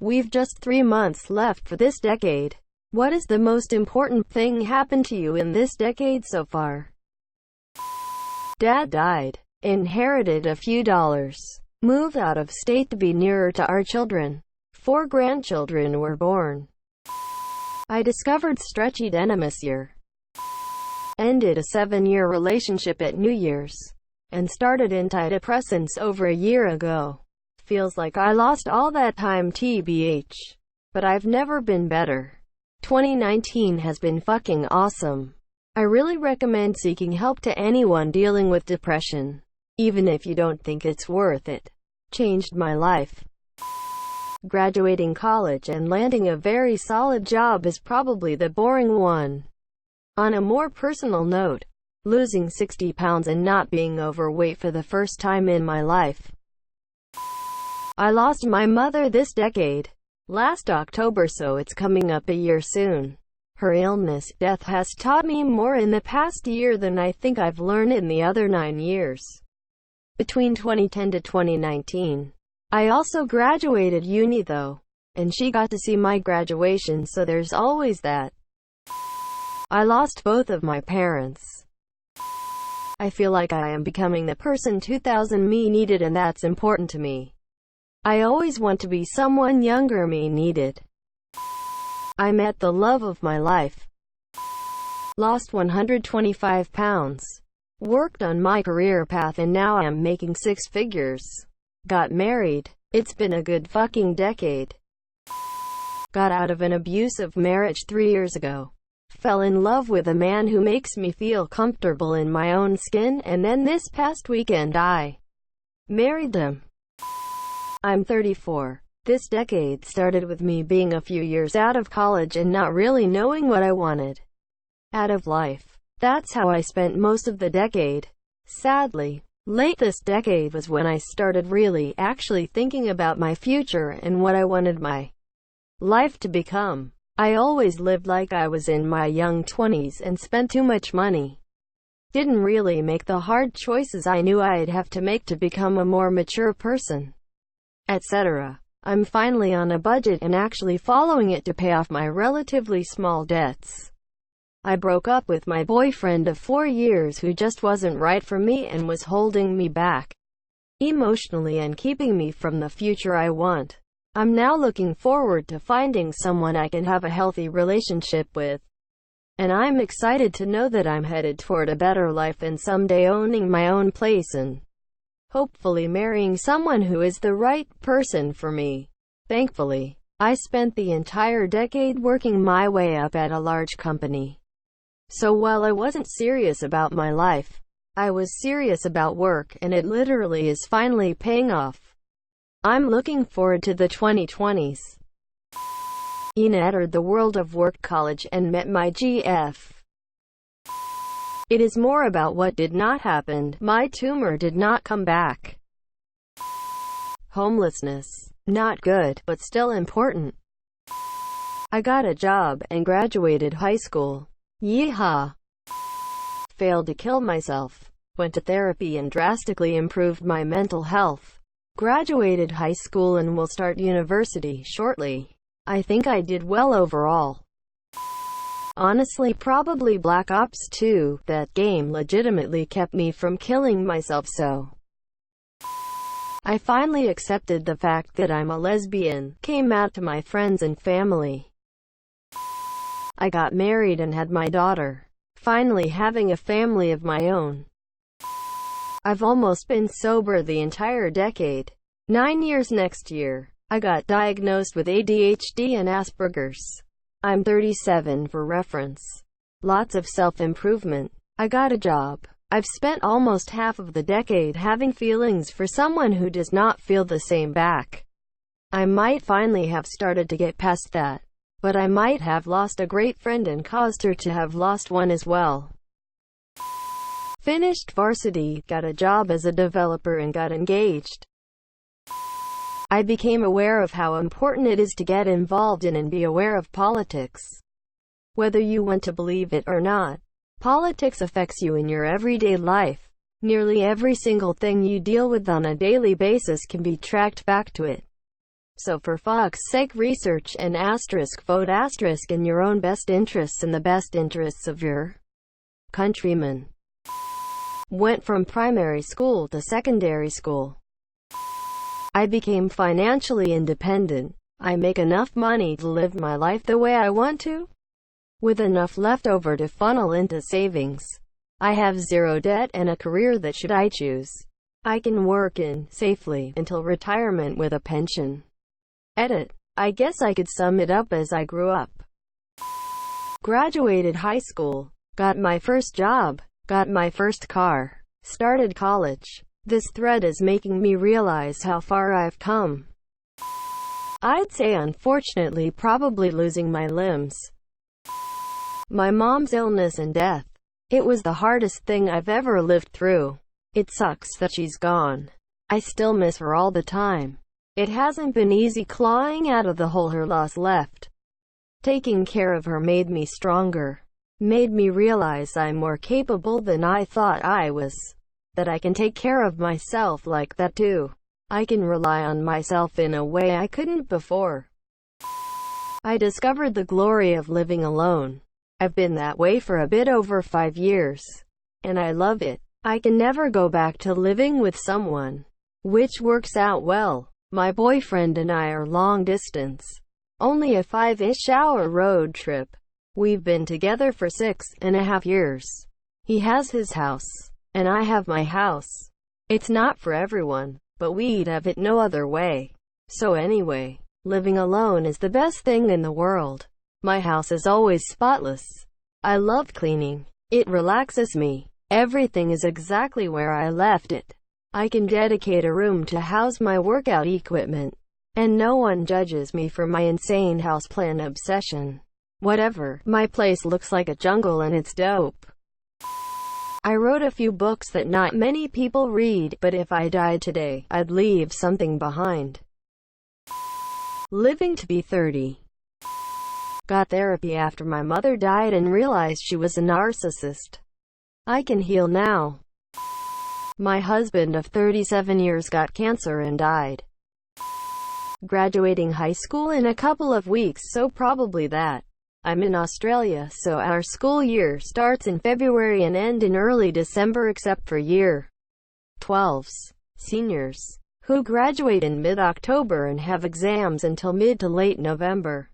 We've just 3 months left for this decade. What is the most important thing happened to you in this decade so far? Dad died. Inherited a few dollars. Moved out of state to be nearer to our children. 4 grandchildren were born. I discovered stretchy denim this year. Ended a 7-year relationship at New Year's. And started antidepressants over a year ago. Feels like I lost all that time tbh. But I've never been better. 2019 has been fucking awesome. I really recommend seeking help to anyone dealing with depression. Even if you don't think it's worth it. Changed my life. Graduating college and landing a very solid job is probably the boring one. On a more personal note, losing 60 pounds and not being overweight for the first time in my life. I lost my mother this decade. Last October, so it's coming up a year soon. Her illness, death has taught me more in the past year than I think I've learned in the other 9 years. Between 2010 to 2019. I also graduated uni though. And she got to see my graduation, so there's always that. I lost both of my parents. I feel like I am becoming the person 2000 me needed, and that's important to me. I always want to be someone younger me needed. I met the love of my life. Lost 125 pounds. Worked on my career path and now I'm making 6 figures. Got married. It's been a good fucking decade. Got out of an abusive marriage 3 years ago. Fell in love with a man who makes me feel comfortable in my own skin, and then this past weekend I married him. I'm 34. This decade started with me being a few years out of college and not really knowing what I wanted out of life. That's how I spent most of the decade. Sadly, late this decade was when I started really actually thinking about my future and what I wanted my life to become. I always lived like I was in my young 20s and spent too much money. Didn't really make the hard choices I knew I'd have to make to become a more mature person, etc. I'm finally on a budget and actually following it to pay off my relatively small debts. I broke up with my boyfriend of 4 years who just wasn't right for me and was holding me back emotionally and keeping me from the future I want. I'm now looking forward to finding someone I can have a healthy relationship with. And I'm excited to know that I'm headed toward a better life and someday owning my own place and hopefully marrying someone who is the right person for me. Thankfully, I spent the entire decade working my way up at a large company. So while I wasn't serious about my life, I was serious about work, and it literally is finally paying off. I'm looking forward to the 2020s. Entered the world of work, college, and met my GF. It is more about what did not happen. My tumor did not come back. Homelessness. Not good, but still important. I got a job and graduated high school. Yeehaw. Failed to kill myself. Went to therapy and drastically improved my mental health. Graduated high school and will start university shortly. I think I did well overall. Honestly, probably Black Ops 2. That game legitimately kept me from killing myself, so I finally accepted the fact that I'm a lesbian. Came out to my friends and family. I got married and had my daughter. Finally having a family of my own. I've almost been sober the entire decade. 9 years next year. I got diagnosed with ADHD and Asperger's. I'm 37 for reference. Lots of self-improvement. I got a job. I've spent almost half of the decade having feelings for someone who does not feel the same back. I might finally have started to get past that. But I might have lost a great friend and caused her to have lost one as well. Finished varsity, got a job as a developer and got engaged. I became aware of how important it is to get involved in and be aware of politics. Whether you want to believe it or not, politics affects you in your everyday life. Nearly every single thing you deal with on a daily basis can be tracked back to it. So for fuck's sake, research and vote in your own best interests and the best interests of your countrymen. Went from primary school to secondary school. I became financially independent. I make enough money to live my life the way I want to, with enough left over to funnel into savings. I have zero debt and a career that, should I choose, I can work in safely until retirement with a pension. Edit. I guess I could sum it up as I grew up. Graduated high school, got my first job, got my first car, started college. This thread is making me realize how far I've come. I'd say unfortunately probably losing my limbs. My mom's illness and death. It was the hardest thing I've ever lived through. It sucks that she's gone. I still miss her all the time. It hasn't been easy clawing out of the hole her loss left. Taking care of her made me stronger. Made me realize I'm more capable than I thought I was. That I can take care of myself like that too. I can rely on myself in a way I couldn't before. I discovered the glory of living alone. I've been that way for a bit over 5 years. And I love it. I can never go back to living with someone, which works out well. My boyfriend and I are long distance. Only a 5-ish hour road trip. We've been together for 6.5 years. He has his house, and I have my house. It's not for everyone, but we'd have it no other way. So anyway, living alone is the best thing in the world. My house is always spotless. I love cleaning. It relaxes me. Everything is exactly where I left it. I can dedicate a room to house my workout equipment, and no one judges me for my insane houseplant obsession. Whatever, my place looks like a jungle and it's dope. I wrote a few books that not many people read, but if I died today, I'd leave something behind. Living to be 30. Got therapy after my mother died and realized she was a narcissist. I can heal now. My husband of 37 years got cancer and died. Graduating high school in a couple of weeks, so probably that. I'm in Australia, so our school year starts in February and ends in early December except for year 12s, seniors, who graduate in mid-October and have exams until mid to late November.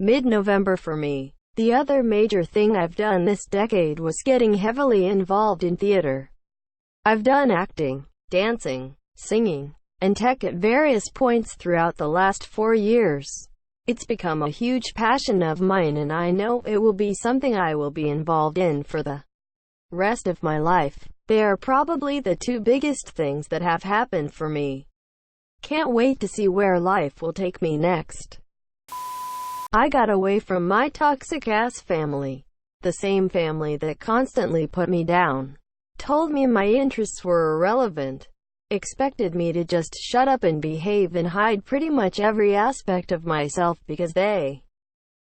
Mid-November for me. The other major thing I've done this decade was getting heavily involved in theater. I've done acting, dancing, singing, and tech at various points throughout the last 4 years. It's become a huge passion of mine, and I know it will be something I will be involved in for the rest of my life. They are probably the two biggest things that have happened for me. Can't wait to see where life will take me next. I got away from my toxic-ass family. The same family that constantly put me down. Told me my interests were irrelevant. Expected me to just shut up and behave and hide pretty much every aspect of myself because they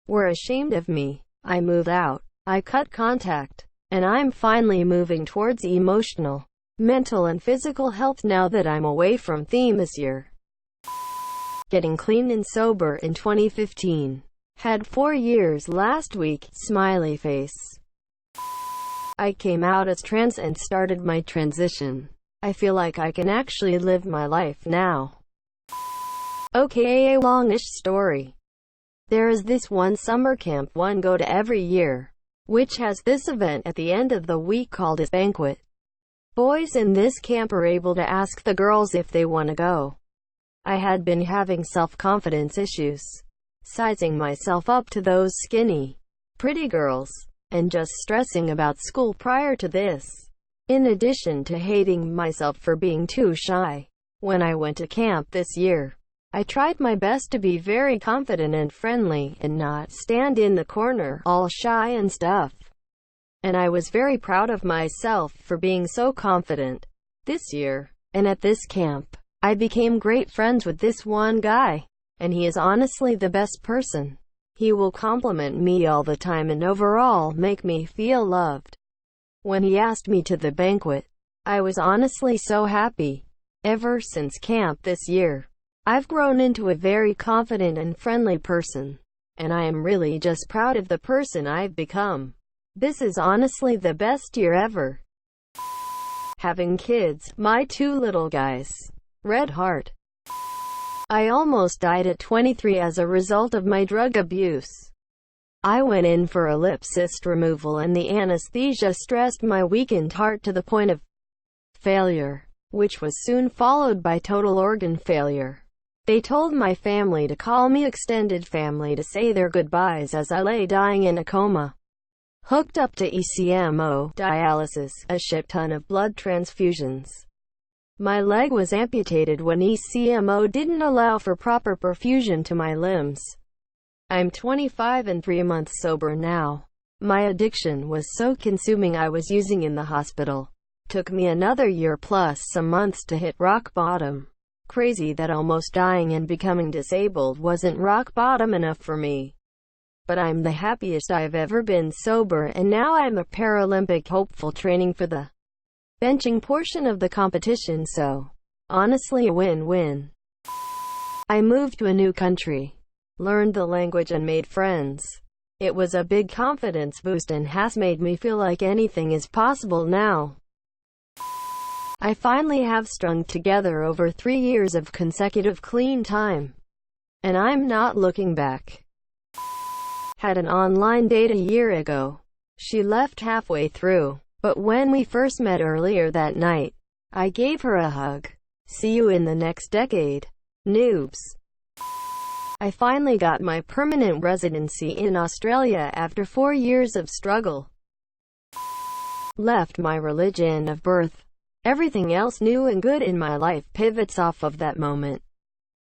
were ashamed of me. I moved out. I cut contact. And I'm finally moving towards emotional, mental and physical health now that I'm away from theme this year. Getting clean and sober in 2015. Had 4 years last week, smiley face. I came out as trans and started my transition. I feel like I can actually live my life now. Okay, a longish story. There is this one summer camp one go to every year, which has this event at the end of the week called a banquet. Boys in this camp are able to ask the girls if they want to go. I had been having self-confidence issues, sizing myself up to those skinny, pretty girls, and just stressing about school prior to this. In addition to hating myself for being too shy. When I went to camp this year, I tried my best to be very confident and friendly, and not stand in the corner, all shy and stuff. And I was very proud of myself for being so confident. This year, and at this camp, I became great friends with this one guy. And he is honestly the best person. He will compliment me all the time and overall make me feel loved. When he asked me to the banquet, I was honestly so happy. Ever since camp this year, I've grown into a very confident and friendly person, and I am really just proud of the person I've become. This is honestly the best year ever. Having kids, my two little guys. Red heart. I almost died at 23 as a result of my drug abuse. I went in for a lip cyst removal and the anesthesia stressed my weakened heart to the point of failure, which was soon followed by total organ failure. They told my family to call me extended family to say their goodbyes as I lay dying in a coma. Hooked up to ECMO, dialysis, a shit ton of blood transfusions. My leg was amputated when ECMO didn't allow for proper perfusion to my limbs. I'm 25 and 3 months sober now. My addiction was so consuming I was using in the hospital. Took me another year plus some months to hit rock bottom. Crazy that almost dying and becoming disabled wasn't rock bottom enough for me. But I'm the happiest I've ever been sober, and now I'm a Paralympic hopeful training for the benching portion of the competition, so honestly a win-win. I moved to a new country, learned the language and made friends. It was a big confidence boost and has made me feel like anything is possible now. I finally have strung together over 3 years of consecutive clean time, and I'm not looking back. Had an online date a year ago. She left halfway through, but when we first met earlier that night, I gave her a hug. See you in the next decade, noobs. I finally got my permanent residency in Australia after 4 years of struggle. Left my religion of birth. Everything else new and good in my life pivots off of that moment.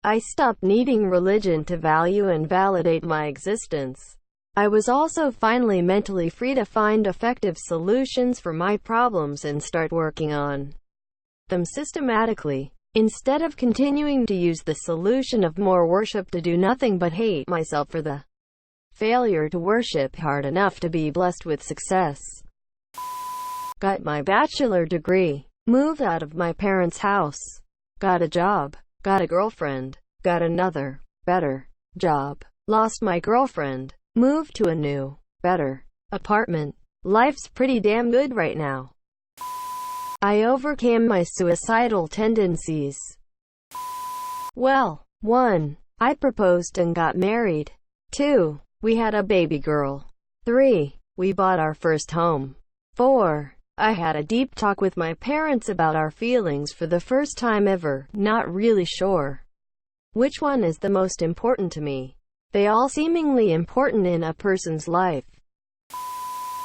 I stopped needing religion to value and validate my existence. I was also finally mentally free to find effective solutions for my problems and start working on them systematically, instead of continuing to use the solution of more worship to do nothing but hate myself for the failure to worship hard enough to be blessed with success. Got my bachelor degree. Moved out of my parents' house. Got a job. Got a girlfriend. Got another, better job. Lost my girlfriend. Moved to a new, better apartment. Life's pretty damn good right now. I overcame my suicidal tendencies. Well, 1. I proposed and got married. 2. We had a baby girl. 3. We bought our first home. 4. I had a deep talk with my parents about our feelings for the first time ever, not really sure which one is the most important to me. They all seemingly important in a person's life.